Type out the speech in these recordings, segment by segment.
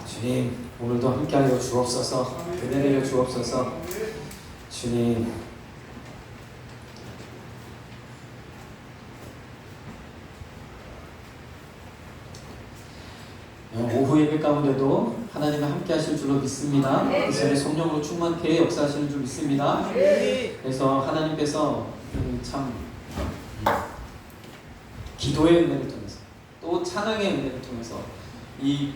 주님, 오늘도 함께하여 주옵소서. 은혜 내려 주옵소서. 주님, 오후 예배 가운데도 하나님이 함께 하실 줄로 믿습니다. 그 전에 성령으로 충만케 역사하시는 줄 믿습니다. 그래서 하나님께서 참 기도의 은혜를 통해서 또 찬양의 은혜를 통해서 이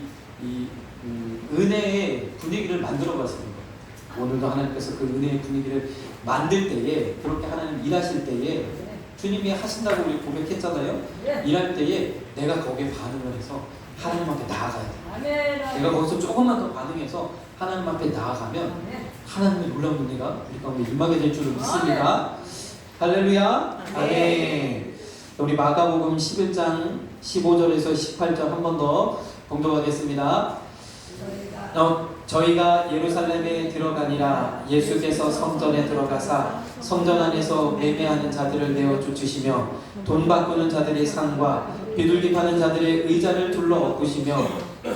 은혜의 분위기를 만들어 가시는 거예요. 오늘도 하나님께서 그 은혜의 분위기를 만들 때에, 그렇게 하나님 일하실 때에, 주님이 하신다고 우리 고백했잖아요. 일할 때에 내가 거기에 반응을 해서 하나님 앞에 나아가야 돼. 내가 거기서 조금만 더 반응해서 하나님 앞에 나아가면 하나님의 놀라운 은혜가 우리 가운데 임하게 될 줄을 믿습니다. 할렐루야. 아멘. 우리 마가복음 11장 15절에서 18절 한 번 더 봉독하겠습니다. 저희가 예루살렘에 들어가니라. 예수께서 성전에 들어가사 성전 안에서 매매하는 자들을 내어 쫓으시며 돈 바꾸는 자들의 상과 비둘기 파는 자들의 의자를 둘러 엎으시며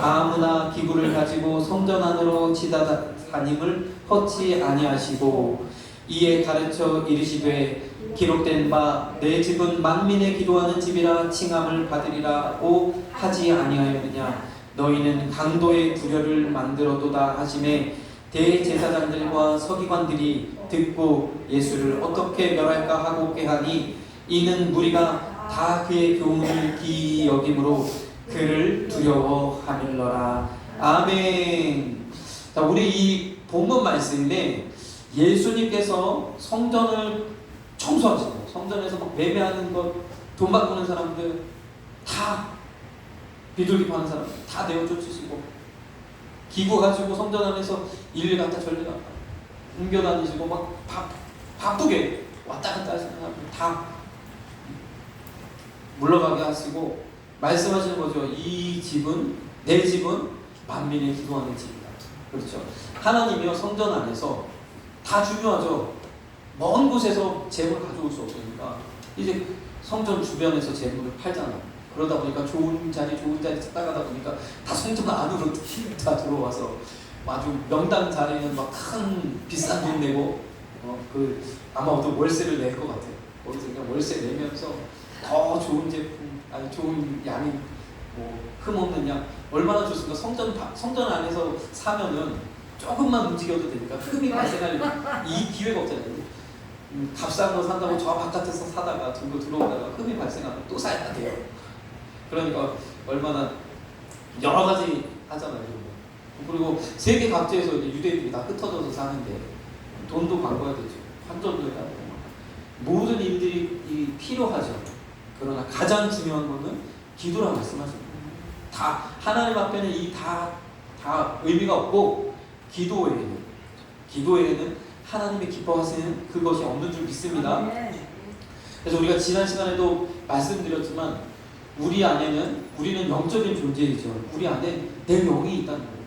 아무나 기구를 가지고 성전 안으로 지나다님을 허치 아니하시고 이에 가르쳐 이르시되 기록된 바 내 집은 만민의 기도하는 집이라 칭함을 받으리라고 하지 아니하였느냐. 너희는 강도의 구려를 만들어도다 하심에 대제사장들과 서기관들이 듣고 예수를 어떻게 멸할까 하고 꾀하니 이는 무리가 다 그의 교훈을 기이 여김으로 그를 두려워하밀러라. 아멘. 자, 우리 이 본문 말씀에 예수님께서 성전을 청소하시고 성전에서 막 매매하는 것, 돈 바꾸는 사람들 다, 비둘기 파는 사람 다 내어 쫓으시고, 기구 가지고 성전 안에서 일 갔다 저리 갔다 옮겨 다니시고 막 바쁘게 왔다 갔다 하시는 사람들 다 물러가게 하시고 말씀하시는 거죠. 이 집은, 내 집은 만민의 기도하는 집이다. 그렇죠. 하나님이요, 성전 안에서 다 중요하죠. 먼 곳에서 재물을 가져올 수 없으니까 이제 성전 주변에서 재물을 팔잖아요. 그러다 보니까 좋은 자리 찾아가다 보니까 다 성전 안으로 다 들어와서 아주 명당 자리는 막 큰 비싼 돈 내고 아마 어떤 월세를 낼 것 같아요. 거기서 그냥 월세 내면서 더 좋은 제품, 아니 좋은 양이 흠없는 양 얼마나 좋습니까? 성전 안에서 사면은 조금만 움직여도 되니까 흠이 발생할 이 기회가 없잖아요. 값싼 거 산다고 저 바깥에서 사다가 들고 들어오다가 흠이 발생하면 또 사야 돼요. 그러니까 얼마나 여러 가지 하잖아요. 그리고 세계 각지에서 이제 유대인들이 다 흩어져서 사는데 돈도 바꿔야 되죠. 환전도 해야 되고 모든 일들이 필요하죠. 그러나 가장 중요한 것은 기도라 말씀하십니다. 다 하나님 앞에는 이 다 의미가 없고 기도에는 하나님이 기뻐하시는 그것이 없는 줄 믿습니다. 그래서 우리가 지난 시간에도 말씀드렸지만 우리는 영적인 존재이죠. 우리 안에 내 영이 있다는 거예요.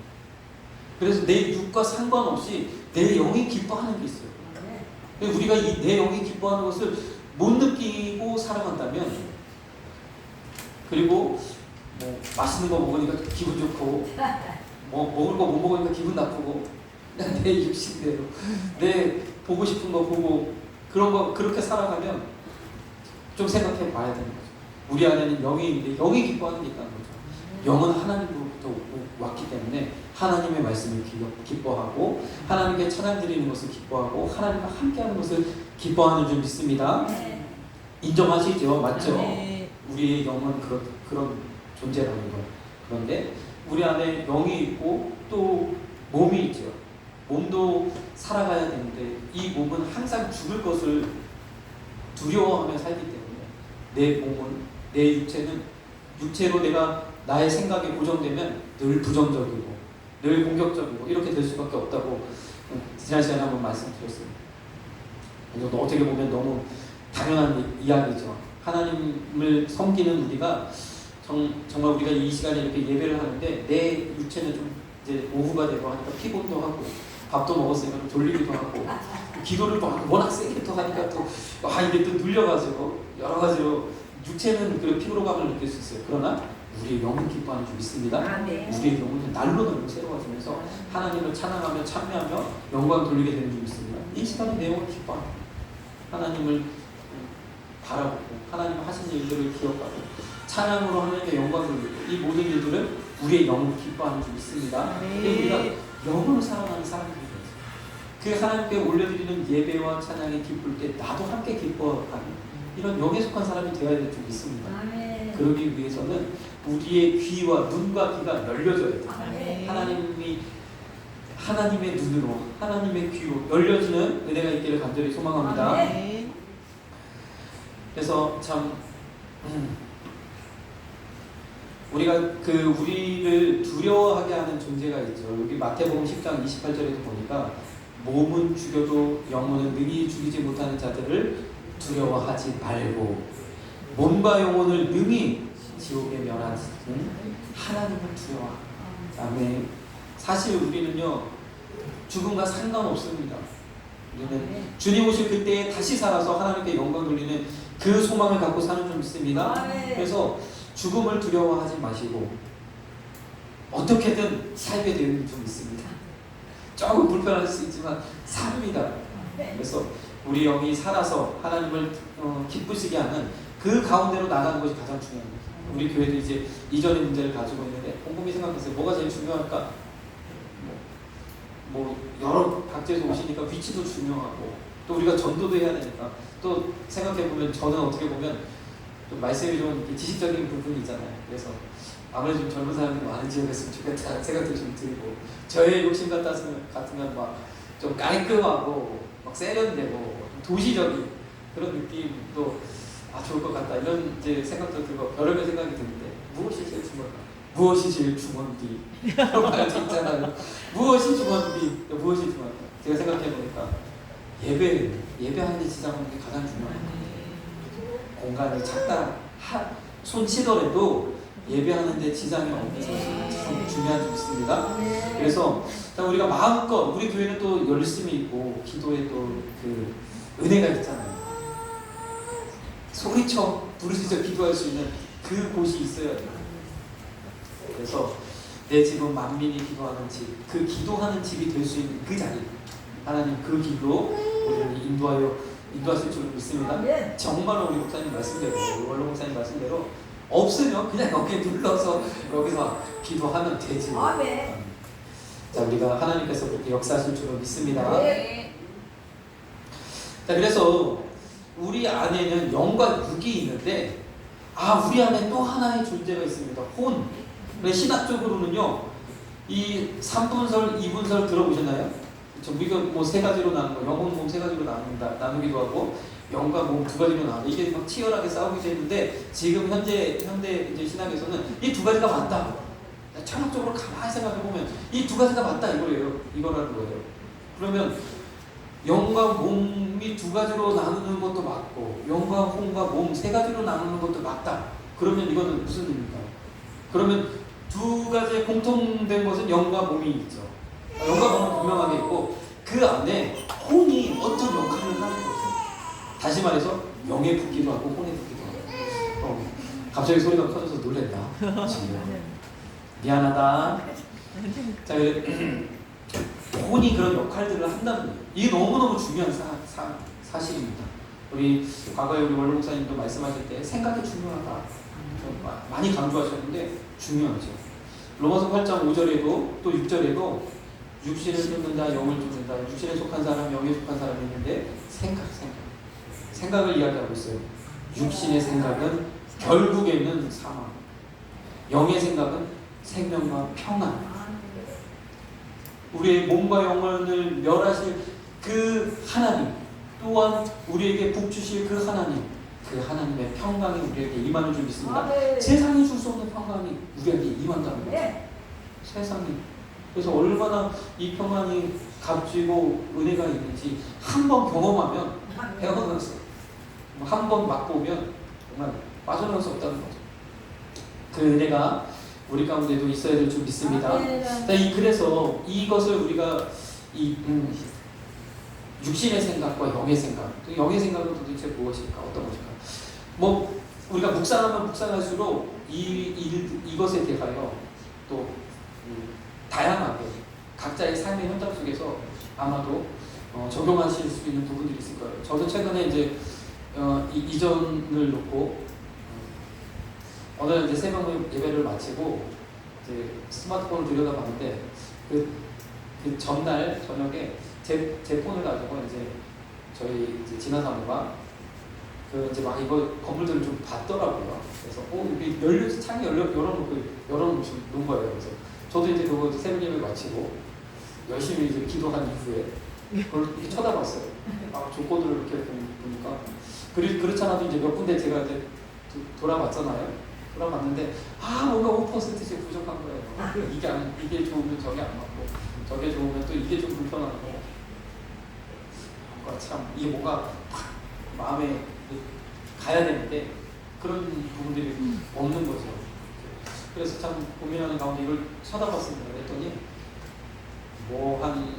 그래서 내 육과 상관없이 내 영이 기뻐하는 게 있어요. 우리가 이 내 영이 기뻐하는 것을 못 느끼고 살아간다면, 그리고 맛있는 거 먹으니까 기분 좋고 먹을 거 못 먹으니까 기분 나쁘고 그냥 내 육신대로 내 보고 싶은 거 보고 그런 거 그렇게 살아가면 좀 생각해 봐야 되는 거죠. 우리 안에는 영이 있는데 영이 기뻐하는 게 있다는 거죠. 영은 하나님으로부터 왔기 때문에 하나님의 말씀을 기뻐하고 하나님께 찬양 드리는 것을 기뻐하고 하나님과 함께하는 것을 기뻐하는 줄 믿습니다. 인정하시죠? 맞죠? 우리의 영은 그런 존재라는 거. 그런데 우리 안에 영이 있고 또 몸이 있죠. 몸도 살아가야 되는데 이 몸은 항상 죽을 것을 두려워하며 살기 때문에 내 육체로 내가 나의 생각에 고정되면 늘 부정적이고 늘 공격적이고 이렇게 될 수밖에 없다고 지난 시간에 한번 말씀드렸습니다. 이것도 어떻게 보면 너무 당연한 이야기죠. 하나님을 섬기는 우리가 정말 우리가 이 시간에 이렇게 예배를 하는데 내 육체는 좀 이제 오후가 되고 하니까 피곤도 하고 밥도 먹었으니까 좀 졸리기도 하고 기도를 워낙 세게 또 하니까 또 이게 또 눌려가지고 여러 가지로 육체는 그런 피로감을 느낄 수 있어요. 그러나 우리의 영은 기뻐하는 줄 믿습니다. 우리의 영은 날로 날로 새로워지면서 하나님을 찬양하며 참여하며 영광 돌리게 되는 줄 믿습니다. 이 시간에 내 영은 기뻐합니다. 하나님을 바라보고 하나님 하신 일들을 기억하고 찬양으로 하나님께 영광 돌리고 이 모든 일들은 우리의 영을 기뻐하는 줄 믿습니다. 우리가 영으로 살아가는 사람들이에요. 그 하나님께 올려드리는 예배와 찬양이 기쁠 때 나도 함께 기뻐하는 이런 영에 속한 사람이 되어야 될 줄 믿습니다. 그러기 위해서는 우리의 귀와 눈과 귀가 열려져야 돼요. 하나님의 눈으로 하나님의 귀로 열려지는 은혜가 있기를 간절히 소망합니다. 그래서 참 우리가 우리를 두려워하게 하는 존재가 있죠. 여기 마태복음 10장 28절에도 보니까 몸은 죽여도 영혼은 능히 죽이지 못하는 자들을 두려워하지 말고 몸과 영혼을 능히 지옥에 멸하는 하나님을 두려워하라. 아멘. 사실 우리는요 죽음과 상관없습니다. 우리는 주님 오실 그때에 다시 살아서 하나님께 영광 돌리는 그 소망을 갖고 사는 줄 믿습니다. 그래서 죽음을 두려워하지 마시고 어떻게든 살게 되는 줄 믿습니다. 조금 불편할 수 있지만 삽니다. 그래서 우리 영이 살아서 하나님을 기쁘시게 하는 그 가운데로 나가는 것이 가장 중요합니다. 우리 교회도 이제 이전의 문제를 가지고 있는데 곰곰이 생각했어요. 뭐가 제일 중요할까? 뭐 여러 각지에서 오시니까 위치도 중요하고 또 우리가 전도도 해야 되니까 또 생각해보면 저는 어떻게 보면 좀 말씀이 좀 지식적인 부분이 있잖아요. 그래서 아무래도 좀 젊은 사람들이 많은 지역이었으면 좋겠다는 생각도 좀 들고 저의 욕심 같으면 막 좀 깔끔하고 막 세련되고 도시적인 그런 느낌도 좋을 것 같다 이런 이제 생각도 들고 별의별 생각이 드는데 무엇이 제일 중요할까? 무엇이 제일 중요한디? 그런 말도 있잖아요. 무엇이 중요한디? 무엇이 중요할까? 제가 생각해보니까 예배하는 데 지장하는 게 가장 중요해요. 공간이 작다 손 치더라도 예배하는데 지장이 없는 것이 참 중요한 줄 믿습니다. 그래서 우리가 마음껏 우리 교회는 또 열심히 있고 기도에 또 그 은혜가 있잖아요. 소리쳐 부르짖어 기도할 수 있는 그 곳이 있어야 돼요. 그래서 내 집은 만민이 기도하는 집, 그 기도하는 집이 될 수 있는 그 자리 하나님 그 길로 우리를 인도하실 줄 믿습니다. 정말로 우리 목사님 말씀대로 원로 목사님 말씀대로 없으면 그냥 여기에 눌러서 여기서 기도하면 되지. 자, 우리가 하나님께서 그렇게 역사하실 줄 믿습니다. 자, 그래서 우리 안에는 영과 육이 있는데 우리 안에 또 하나의 존재가 있습니다. 혼. 신학적으로는요 이 3분설, 2분설 들어보셨나요? 우리가 뭐 세 가지로 나누는 거, 영혼, 몸 세 가지로 나누기도 하고 영과 몸 두 가지로 나누고 이게 막 치열하게 싸우기도 했는데 지금 현대 이제 신학에서는 이 두 가지가 맞다. 철학적으로 가만히 생각해 보면 이 두 가지가 맞다 이거라는 거예요. 그러면 영과 몸이 두 가지로 나누는 것도 맞고 영과 혼과 몸 세 가지로 나누는 것도 맞다. 그러면 이거는 무슨 의미입니까? 그러면 두 가지의 공통된 것은 영과 몸이 있죠. 영과 몸은 분명하게 있고 그 안에 혼이 어떤 역할을 하는 거죠. 다시 말해서 영에 붙기도 하고 혼에 붙기도 하고. 갑자기 소리가 커져서 놀랬다. 미안하다. 자, 혼이 그런 역할들을 한다는 거예요. 이게 너무너무 중요한 사실입니다. 우리 과거에 우리 원로 목사님도 말씀하실 때 생각이 중요하다. 많이 강조하셨는데 중요하죠. 로마서 8장 5절에도 또 6절에도 육신을 쫓는다, 영을 쫓는다. 육신에 속한 사람, 영에 속한 사람이 있는데 생각을 이야기하고 있어요. 육신의 생각은 결국에는 사망, 영의 생각은 생명과 평안. 우리의 몸과 영혼을 멸하실 그 하나님, 또한 우리에게 복 주실 그 하나님, 그 하나님의 평강이 우리에게 임하는 줄 믿습니다. 세상이 줄 수 없는 평강이 우리에게 임한다는 거죠. 세상이. 그래서 얼마나 이 평안이 값지고 은혜가 있는지 한 번 경험하면 배워나서 한 번 맛보면 정말 빠져나올 수 없다는 거죠. 그 은혜가 우리 가운데도 있어야 될 줄 믿습니다. 자, 그래서 이것을 우리가 육신의 생각과 영의 생각. 또 영의 생각은 도대체 무엇일까? 어떤 것일까? 뭐 우리가 묵상하면 묵상할수록 이것에 대하여 또 다양하게 각자의 삶의 현장 속에서 아마도 적용하실 수 있는 부분들이 있을 거예요. 저도 최근에 이제 이전을 놓고 어느 날 이제 새벽 예배를 마치고 이제 스마트폰을 들여다봤는데 그 전날 저녁에 제 폰을 가지고 이제 저희 이제 진화 사모가 이제 막 이거 건물들을 좀 봤더라고요. 그래서 여기 창이 열어놓은 거예요. 그래서 저도 이제 그거 새벽 예배 마치고 열심히 이제 기도한 이후에 그걸 이렇게 쳐다봤어요. 조건들을 이렇게 보니까 그렇지 않아도 이제 몇 군데 제가 이제 돌아봤잖아요. 돌아봤는데 뭔가 5%씩 부족한 거예요. 이게 좋으면 저게 안 맞고 저게 좋으면 또 이게 좀 불편하고 참 이게 뭔가 마음에 가야 되는데 그런 부분들이 없는 거죠. 그래서 참 고민하는 가운데 이걸 쳐다봤습니다. 그랬더니 뭐 한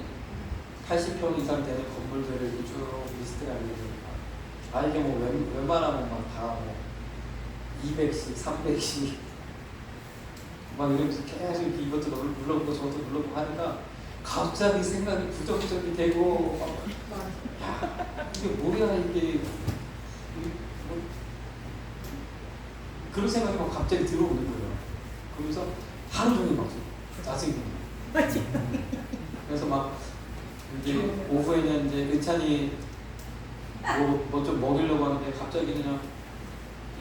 80평 이상 되는 건물들을 쭉 리스트가 있는데 이게 뭐 웬만하면 다 200씩 300씩 막 이러면서 계속 이것도 눌러보고 저것도 눌러보고 하니까 갑자기 생각이 부정적이 되고 이게 뭐야 이게 그런 생각이 막 갑자기 들어오는 거예요. 그러면서 하루 종일 막 짜증이 나요. 그래서 막 이제 오후에는 이제 은찬이 뭐 좀 먹이려고 하는데 갑자기 그냥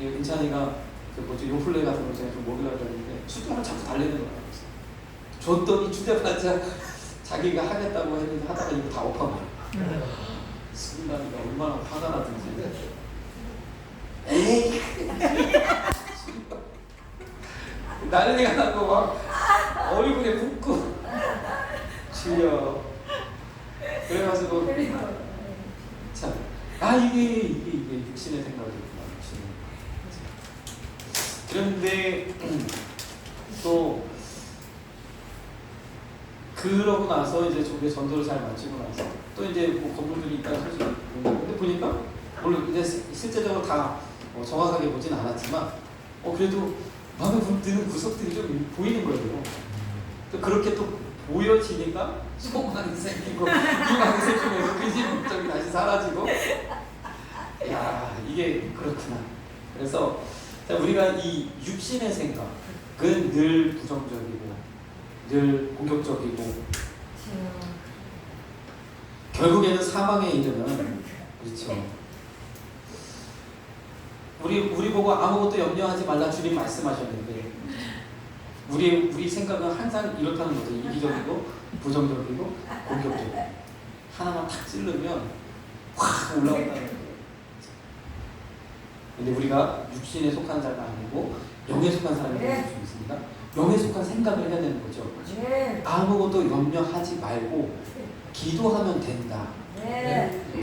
은찬이가 요플레 같은 거 제가 좀 먹이려고 했는데 수저를 자꾸 달래는 거예요. 줬더니 주자마자 자기가 하겠다고 했는데 하다가 이거 다 엎어버려. 순간이가 얼마나 화가 나든지. 에이! 난리가 나고 막 얼굴에 붓고 주여. 그래가지고 참 이게 육신의 생각이구나. 그런데 또 그러고 나서 이제 저게 전도를 잘 마치고 나서 또 이제 뭐 건물들이 있다는 소식이 근데 보니까 물론 이제 실제적으로 다 정확하게 보진 않았지만 그래도 마음에 드는 구석들이 좀 보이는 거예요. 또 그렇게 또 보여지니까 소망이 생기고 희망이 생기면서 그 집 목적이 다시 사라지고 이게 그렇구나. 그래서 우리가 이 육신의 생각은 늘 부정적이고 늘 공격적이고 결국에는 사망에 이르는 그렇죠. 우리 보고 아무것도 염려하지 말라 주님 말씀하셨는데 우리 생각은 항상 이렇다는 거죠. 이기적이고 부정적이고 공격적이고 하나만 탁 찌르면 확 올라온다는 거예요. 근데 우리가 육신에 속한 자가 아니고 영에 속한 사람이 될 수 있습니다. 영에 속한 생각을 해야 되는 거죠. 아무것도 염려하지 말고 기도하면 된다.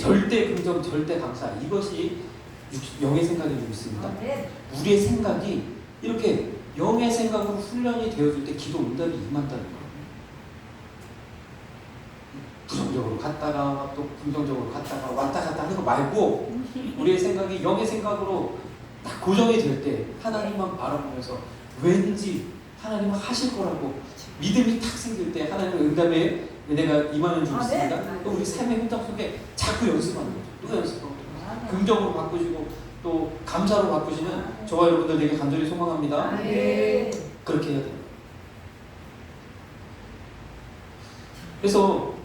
절대 긍정, 절대 감사. 이것이 영의 생각이 있습니다. 우리의 생각이 이렇게 영의 생각으로 훈련이 되어질 때 기도 응답이 임한다는 거예요. 부정적으로 갔다가 또 긍정적으로 갔다가 왔다 갔다 하는 거 말고 우리의 생각이 영의 생각으로 딱 고정이 될 때 하나님만 바라보면서 왠지 하나님은 하실 거라고 믿음이 탁 생길 때 하나님의 응답에 은혜가 임하는 줄 믿습니다. 또 우리 삶의 현장 속에 자꾸 연습하는 거죠. 또 연습하고 긍정으로 바꾸시고 또 감사로 바꾸시는 저와 여러분들 되게 간절히 소망합니다. 그렇게 해야 돼요. 그래서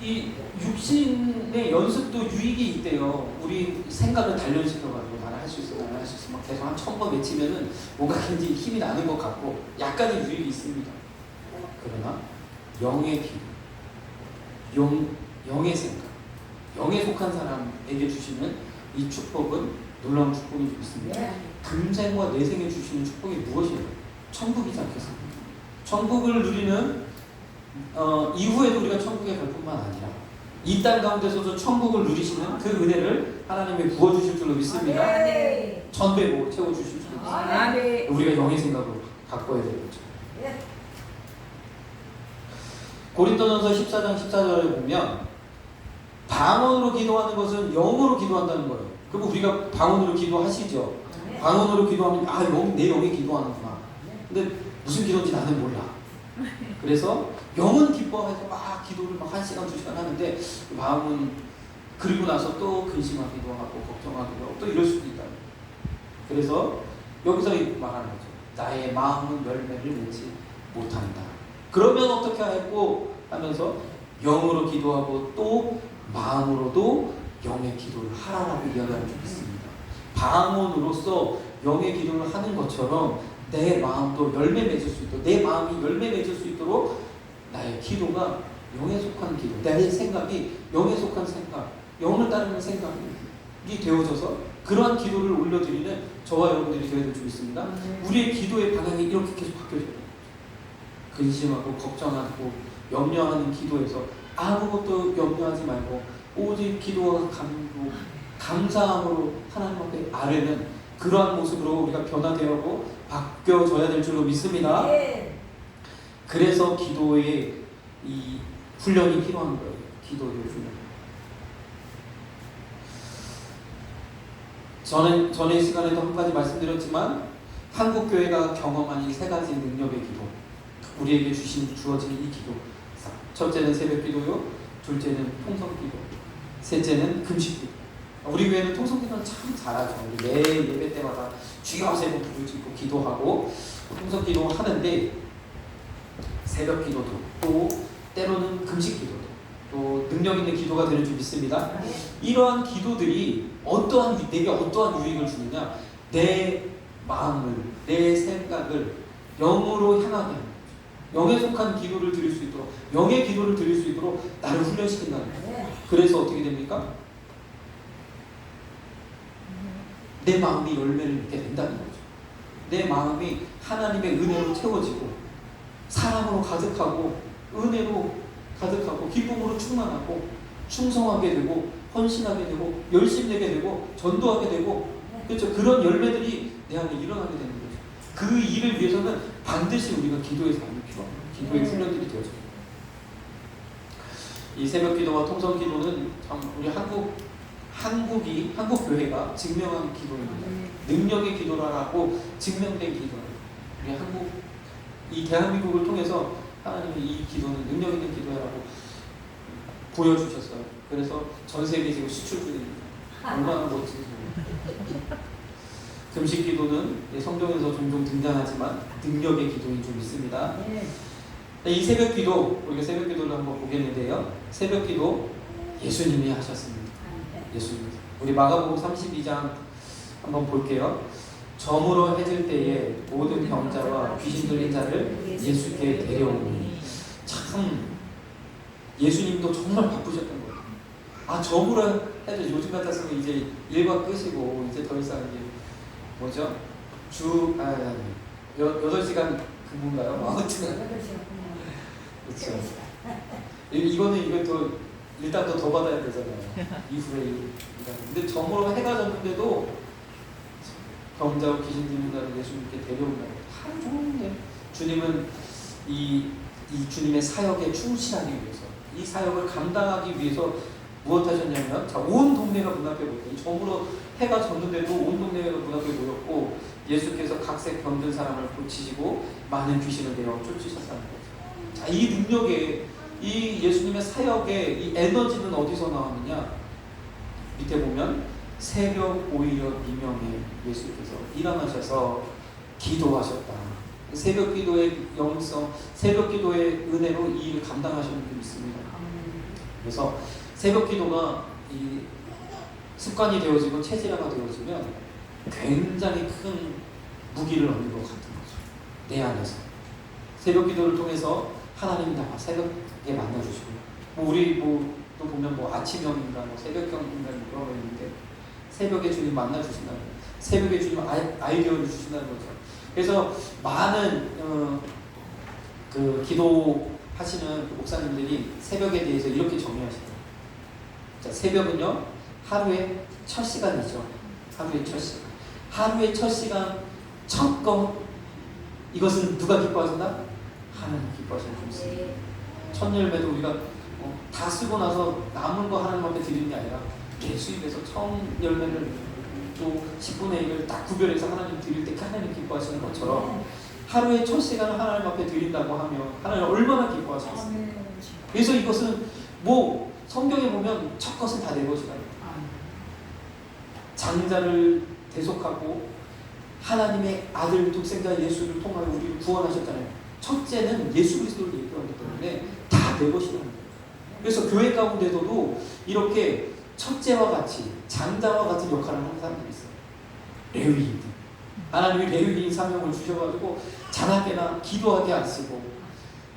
이 육신의 연습도 유익이 있대요. 우리 생각을 단련시켜가지고 나는 할 수 있어, 나는 할 수 있어. 막 계속 한 1000번 외치면은 뭔가 굉장히 힘이 나는 것 같고 약간의 유익이 있습니다. 그러나 영의 기도, 영의 생각, 영에 속한 사람에게 주시는 이 축복은 놀라운 축복이 있습니다. 금생과 내생에 주시는 축복이 무엇이에요? 천국이지 않겠습니까? 천국을 누리는 이후에도 우리가 천국에 갈 뿐만 아니라 이 땅 가운데서도 천국을 누리시는 그 은혜를 하나님이 부어주실 줄로 믿습니다. 전배로 채워주실 줄로 믿습니다. 우리가 영의 생각으로 바꿔야 되겠죠. 고린도전서 14장 14절에 보면 방언으로 기도하는 것은 영으로 기도한다는 거예요. 그럼 우리가 방언으로 기도하시죠? 방언으로 기도하면 내 영이 기도하는구나. 근데 무슨 기도인지 나는 몰라. 그래서 영은 기뻐해서 막 기도를 막 1시간 2시간 하는데 마음은 그리고 나서 또 근심하기도 하고 걱정하기도 하고 또 이럴 수도 있다. 그래서 여기서 말하는 거죠. 나의 마음은 열매를 맺지 못한다. 그러면 어떻게 하고 하면서 영으로 기도하고 또 마음으로도 영의 기도를 하라라고 이야기하는 줄 있습니다. 방언으로서 영의 기도를 하는 것처럼 내 마음도 열매 맺을 수 있도록, 내 마음이 열매 맺을 수 있도록 나의 기도가 영에 속한 기도, 내 생각이 영에 속한 생각, 영을 따르는 생각이 되어져서 그러한 기도를 올려드리는 저와 여러분들이 되어야 될 줄 있습니다. 우리의 기도의 방향이 이렇게 계속 바뀌어져요. 근심하고 걱정하고 염려하는 기도에서 아무것도 염려하지 말고 오직 기도와 감사함으로 하나님 앞에 아뢰는 그러한 모습으로 우리가 변화되고 바뀌어져야 될 줄로 믿습니다. 그래서 기도의 이 훈련이 필요한 거예요. 기도의 훈련. 저는 전의 시간에도 한 가지 말씀드렸지만 한국교회가 경험한 이 세 가지 능력의 기도, 우리에게 주어진 이 기도, 첫째는 새벽기도요, 둘째는 통성기도, 셋째는 금식기도. 우리 교회는 통성기도는 참 잘하죠. 우리 매 예배 때마다 주여 세 번 부르짖고 기도하고 통성기도 하는데 새벽기도도 또 때로는 금식기도도 또 능력 있는 기도가 되는 줄 믿습니다. 이러한 기도들이 내게 어떠한 유익을 주느냐, 내 마음을, 내 생각을 영으로 향하게 하는 거죠. 영에 속한 기도를 드릴 수 있도록, 영의 기도를 드릴 수 있도록 나를 훈련시킨다는 거예요. 그래서 어떻게 됩니까? 내 마음이 열매를 맺게 된다는 거죠. 내 마음이 하나님의 은혜로 채워지고 사랑으로 가득하고 은혜로 가득하고 기쁨으로 충만하고 충성하게 되고 헌신하게 되고 열심내게 되고 전도하게 되고, 그렇죠? 그런 열매들이 내 안에 일어나게 되는 거죠. 그 일을 위해서는 반드시 우리가 기도의 삶이 필요합니다. 기도의 훈련들이 되어져요. 이 새벽기도와 통성기도는 참 우리 한국 교회가 증명한 기도입니다. 능력의 기도라고 증명된 기도예요. 우리 이 대한민국을 통해서 하나님이 이 기도는 능력 있는 기도라고 보여주셨어요. 그래서 전 세계 지금 수출 중입니다. 얼마나 멋진지. 금식기도는 성경에서 종종 등장하지만 능력의 기도인 줄 믿습니다. 이 새벽기도, 우리가 새벽기도를 한번 보겠는데요. 새벽기도 예수님이 하셨습니다. 예수님. 우리 마가복음 32장 한번 볼게요. 저물어 해질 때에 모든 병자와 귀신 들린 자를 예수께 데려오니. 참 예수님도 정말 바쁘셨던 거예요. 저물어 해질, 요즘 같았으면 이제 일과 끝이고 이제 더 이상 이제 뭐죠? 8시간 근무인가요? 아무튼 그렇죠. 이거 더 일단 더 받아야 되잖아요. 이후에 근데 저물어 해가 졌는데도 병자와 귀신 들린 자를 예수님께 데려온다고 하루 종일 주님은 이 주님의 사역에 충실하기 위해서, 이 사역을 감당하기 위해서 무엇 하셨냐면, 온 동네가 문 앞에 모였고, 저물어 해가 졌는데도 온 동네가 문 앞에 모였고 예수께서 각색 병든 사람을 고치시고 많은 귀신을 내어 쫓으셨다는 거죠. 이 능력에, 이 예수님의 사역에 이 에너지는 어디서 나왔느냐? 밑에 보면 새벽 오히려 미명에 예수께서 일어나셔서 기도하셨다. 새벽 기도의 영성, 새벽 기도의 은혜로 이 일을 감당하시는 분이 있습니다. 그래서 새벽 기도가 이 습관이 되어지고 체질화가 되어지면 굉장히 큰 무기를 얻는 것 같은 거죠. 내 안에서 새벽 기도를 통해서 하나님이 나 새벽에 만나주시고, 우리 또 보면 아침형인가 새벽형인가 그런 거 있는데 새벽에 주님 만나주신다는 거예요. 새벽에 주님 아이디어를 주신다는 거죠. 그래서 많은 그 기도하시는 그 목사님들이 새벽에 대해서 이렇게 정의하시더라고요. 자, 새벽은요 하루의 첫 시간이죠. 하루의 첫 시간. 하루의 첫 시간 첫 거, 이것은 누가 기뻐하신다? 하나님 기뻐하시는 줄 믿습니다. 첫 열매도 우리가 다 쓰고 나서 남은 거 하나님 앞에 드리는 게 아니라 내 수입에서 처음 열매를 또 10분의 1을 딱 구별해서 하나님 드릴 때 하나님 기뻐하시는 것처럼 하루의 첫 시간을 하나님 앞에 드린다고 하면 하나님 얼마나 기뻐하시겠어요. 그래서 이것은 뭐 성경에 보면 첫 것은 다 내 것이다. 장자를 대속하고 하나님의 아들 독생자 예수를 통하여 우리를 구원하셨잖아요. 첫째는 예수 그리스도를 얘기하기 때문에 다 내 것이라는 거예요. 그래서 교회 가운데서도 이렇게 첫째와 같이 장자와 같은 역할을 하는 사람들이 있어요. 레위인들. 하나님이 레위인 사명을 주셔가지고 장하게나 기도하게 하시고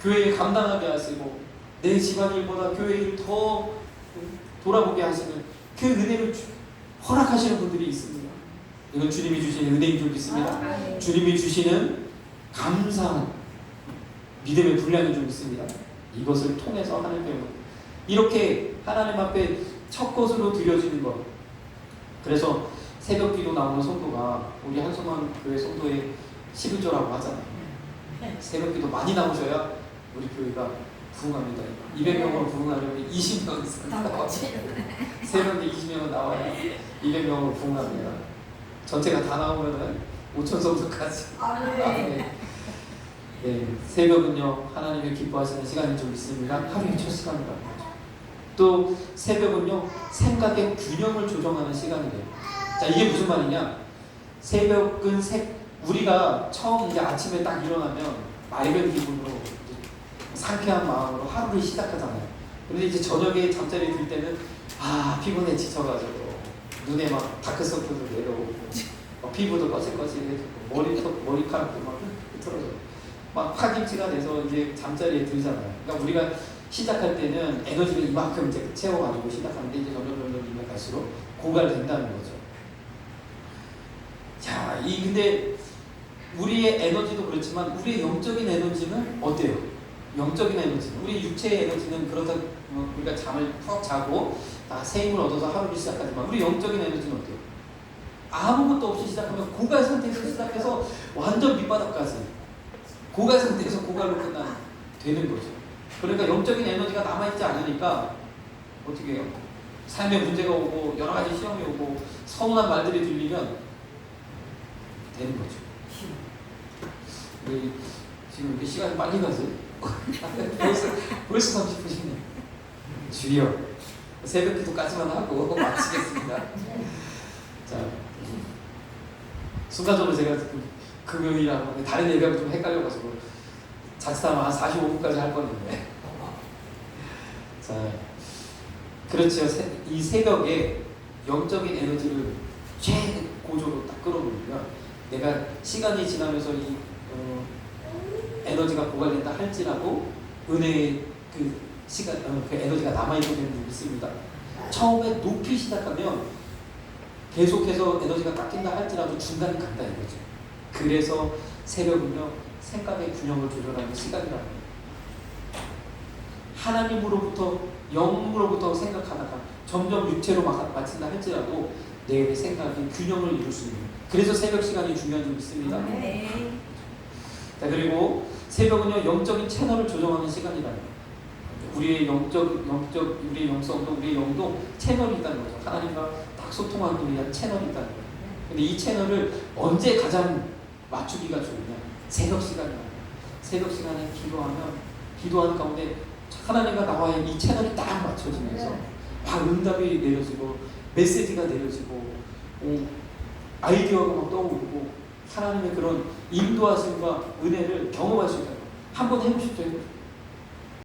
교회에 감당하게 하시고 내 집안일보다 교회 일 더 돌아보게 하시는 그 은혜를 허락하시는 분들이 있습니다. 이건 주님이 주시는 은혜인 줄 믿습니다. 주님이 주시는 감사한 믿음의 분량인 줄 믿습니다. 이것을 통해서 하나님께 이렇게 하나님 앞에 첫 것으로 드려지는 것. 그래서 새벽기도 나오는 성도가 우리 한소만 교회 성도의 11조라고 하잖아요. 새벽기도 많이 나오셔야 우리 교회가 부흥합니다. 200명으로 부흥하려면 20명 있습니다. 새벽에 20명은 나와야 200명으로 부흥합니다. 전체가 다 나오면은 5천 성도까지. 네, 새벽은요 하나님을 기뻐하시는 시간인 줄 믿습니다. 하루의 첫 시간이라고 하죠. 또 새벽은요 생각의 균형을 조정하는 시간이래요. 자, 이게 무슨 말이냐? 새벽은 우리가 처음 이제 아침에 딱 일어나면 맑은 기분으로 상쾌한 마음으로 하루를 시작하잖아요. 그런데 이제 저녁에 잠자리에 들 때는 피곤해 지쳐가지고 눈에 막 다크서클도 내려오고 피부도 거칠거칠해지고 머리카락도 막 흐트러져. 막 파김치가 돼서 이제 잠자리에 들잖아요. 그러니까 우리가 시작할 때는 에너지를 이만큼 이제 채워가지고 시작하는데 이제 점점 이면 갈수록 고갈된다는 거죠. 자, 근데 우리의 에너지도 그렇지만 우리의 영적인 에너지는 어때요? 영적인 에너지는 우리 육체의 에너지는 그렇다 우리가 잠을 푹 자고 새 힘을 얻어서 하루를 시작하지만 우리 영적인 에너지는 어때요? 아무것도 없이 시작하면 고갈 상태에서 시작해서 완전 밑바닥까지 고갈 상태에서 고갈로 되는 거죠. 그러니까 영적인 에너지가 남아있지 않으니까 어떻게 해요? 삶에 문제가 오고 여러 가지 시험이 오고 서운한 말들이 들리면 되는 거죠. 지금 우리 시간이 빨리 가지? 벌써 30분이네. 주여 새벽 기도까지만 하고 마치겠습니다. 자, 순간적으로 제가 금요일하고 다른 예배하고 좀 헷갈려가지고 자칫하면 한 45분까지 할 뻔했는데 자, 그렇죠. 이 새벽에 영적인 에너지를 최고조로 딱 끌어올리면 내가 시간이 지나면서 이 에너지가 고갈된다 할지라도 은혜의 그 에너지가 남아있게 되는 줄 믿습니다. 처음에 높이 시작하면 계속해서 에너지가 깎인다 할지라도 중간에 간다 이거죠. 그래서 새벽은요 생각의 균형을 조절하는 시간이라는 거예요. 하나님으로부터 영으로부터 생각하다가 점점 육체로 마친다 할지라도 내 생각이 균형을 이룰 수 있는. 그래서 새벽 시간이 중요한 줄 믿습니다. 자, 그리고 새벽은요 영적인 채널을 조정하는 시간이라는 거예요. 우리의 우리의 영성도 우리의 영도 채널이 있다는 거죠. 하나님과 딱 소통하기 위한 채널이 있다는 거예요. 근데 이 채널을 언제 가장 맞추기가 좋으냐? 새벽 시간이에요. 새벽 시간에 기도하는 가운데 하나님과 나와의 이 채널이 딱 맞춰지면서 막 응답이 내려지고 메시지가 내려지고 아이디어가 막 떠오르고 하나님의 그런 인도하심과 은혜를 경험할 수 있다는 거예요. 한번 해보십시오.